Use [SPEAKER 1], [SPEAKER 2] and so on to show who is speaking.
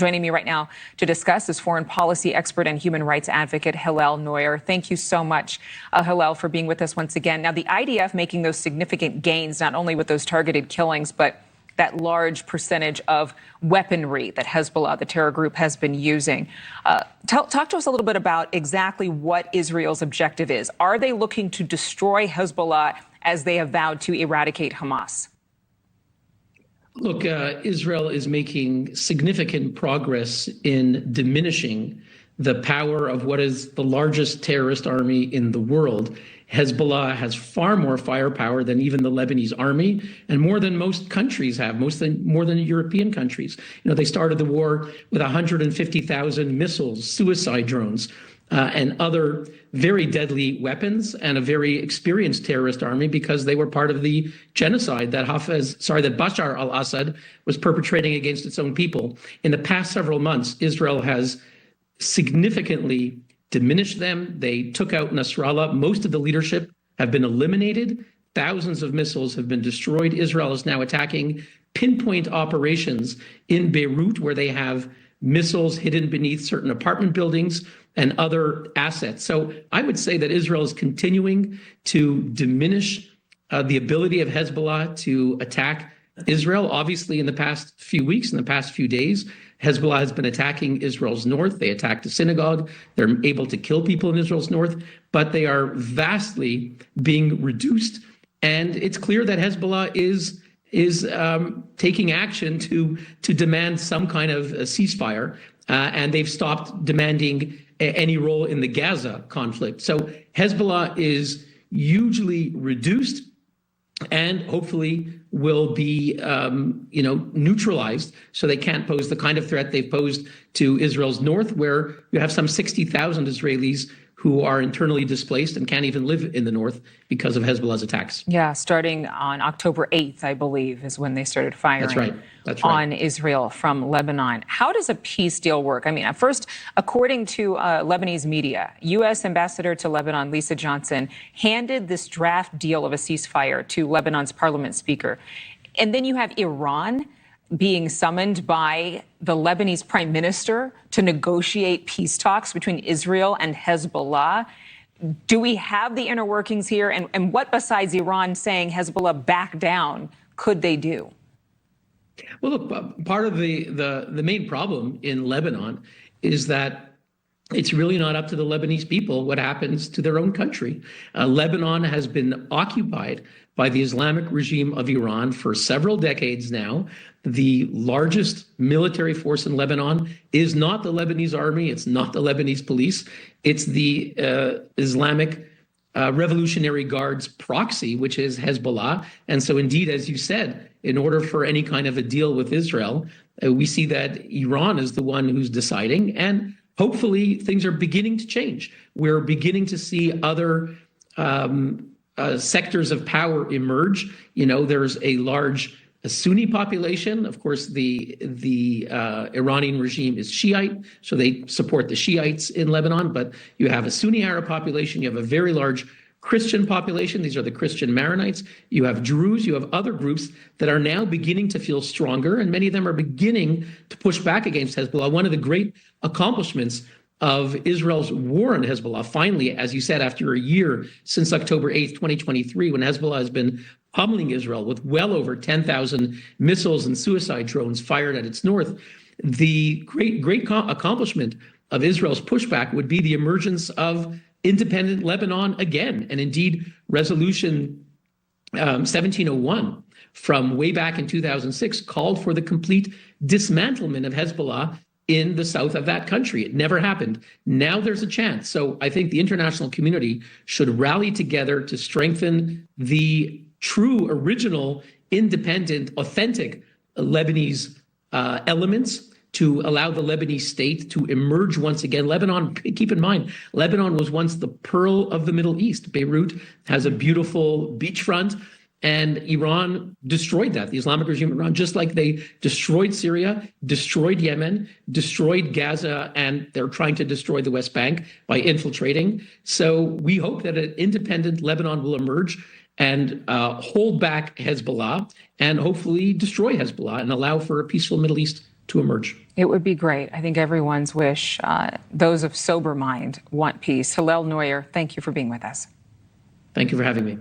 [SPEAKER 1] Joining me right now to discuss is foreign policy expert and human rights advocate Hillel Neuer. Thank you so much, Hillel, for being with us once again. Now, the IDF making those significant gains, not only with those targeted killings, but that large percentage of weaponry that Hezbollah, the terror group, has been using. Talk to us a little bit about exactly what Israel's objective is. Are they looking to destroy Hezbollah as they have vowed to eradicate Hamas?
[SPEAKER 2] Look, Israel is making significant progress in diminishing the power of what is the largest terrorist army in the world. Hezbollah has far more firepower than even the Lebanese army, and more than most countries have, more than European countries. You know, they started the war with 150,000 missiles, suicide drones, and other very deadly weapons, and a very experienced terrorist army, because they were part of the genocide that Bashar al-Assad was perpetrating against its own people. In the past several months, Israel has significantly diminished them. They took out Nasrallah. Most of the leadership have been eliminated. Thousands of missiles have been destroyed. Israel is now attacking pinpoint operations in Beirut, where they have missiles hidden beneath certain apartment buildings and other assets. So I would say that Israel is continuing to diminish the ability of Hezbollah to attack Israel. Obviously, in the past few weeks, in the past few days, Hezbollah has been attacking Israel's north. They attacked a synagogue. They're able to kill people in Israel's north, but they are vastly being reduced. And it's clear that Hezbollah is taking action to demand some kind of a ceasefire, and they've stopped demanding any role in the Gaza conflict. So Hezbollah is hugely reduced, and hopefully will be neutralized, so they can't pose the kind of threat they've posed to Israel's north, where you have some 60,000 Israelis who are internally displaced and can't even live in the north because of Hezbollah's attacks.
[SPEAKER 1] Yeah, starting on October 8th, I believe, is when they started firing
[SPEAKER 2] That's right.
[SPEAKER 1] on Israel from Lebanon. How does a peace deal work? I mean, first, according to Lebanese media, U.S. Ambassador to Lebanon, Lisa Johnson, handed this draft deal of a ceasefire to Lebanon's parliament speaker. And then you have Iran being summoned by the Lebanese prime minister to negotiate peace talks between Israel and Hezbollah. Do we have the inner workings here? And what, besides Iran saying Hezbollah back down, could they do?
[SPEAKER 2] Well, look, part of the main problem in Lebanon is that it's really not up to the Lebanese people what happens to their own country. Lebanon has been occupied by the Islamic regime of Iran for several decades now. The largest military force in Lebanon is not the Lebanese army. It's not the Lebanese police. It's the Islamic Revolutionary Guard's proxy, which is Hezbollah. And so indeed, as you said, in order for any kind of a deal with Israel, we see that Iran is the one who's deciding. And hopefully things are beginning to change. We're beginning to see other sectors of power emerge. You know, there's a large Sunni population. Of course, the Iranian regime is Shiite, so they support the Shiites in Lebanon. But you have a Sunni Arab population. You have a very large Christian population. These are the Christian Maronites. You have Druze. You have other groups that are now beginning to feel stronger, and many of them are beginning to push back against Hezbollah. One of the great accomplishments of Israel's war on Hezbollah, finally, as you said, after a year since October 8th, 2023, when Hezbollah has been pummeling Israel with well over 10,000 missiles and suicide drones fired at its north, the great accomplishment of Israel's pushback would be the emergence of independent Lebanon again. And indeed, Resolution 1701 from way back in 2006 called for the complete dismantlement of Hezbollah in the south of that country. It never happened. Now there's a chance. So I think the international community should rally together to strengthen the true, original, independent, authentic Lebanese elements to allow the Lebanese state to emerge once again. Lebanon, keep in mind, Lebanon was once the pearl of the Middle East. Beirut has a beautiful beachfront, and Iran destroyed that. The Islamic regime of Iran, just like they destroyed Syria, destroyed Yemen, destroyed Gaza, and they're trying to destroy the West Bank by infiltrating. So we hope that an independent Lebanon will emerge and hold back Hezbollah and hopefully destroy Hezbollah and allow for a peaceful Middle East to emerge.
[SPEAKER 1] It would be great. I think everyone's wish, those of sober mind, want peace. Hillel Neuer, thank you for being with us.
[SPEAKER 2] Thank you for having me.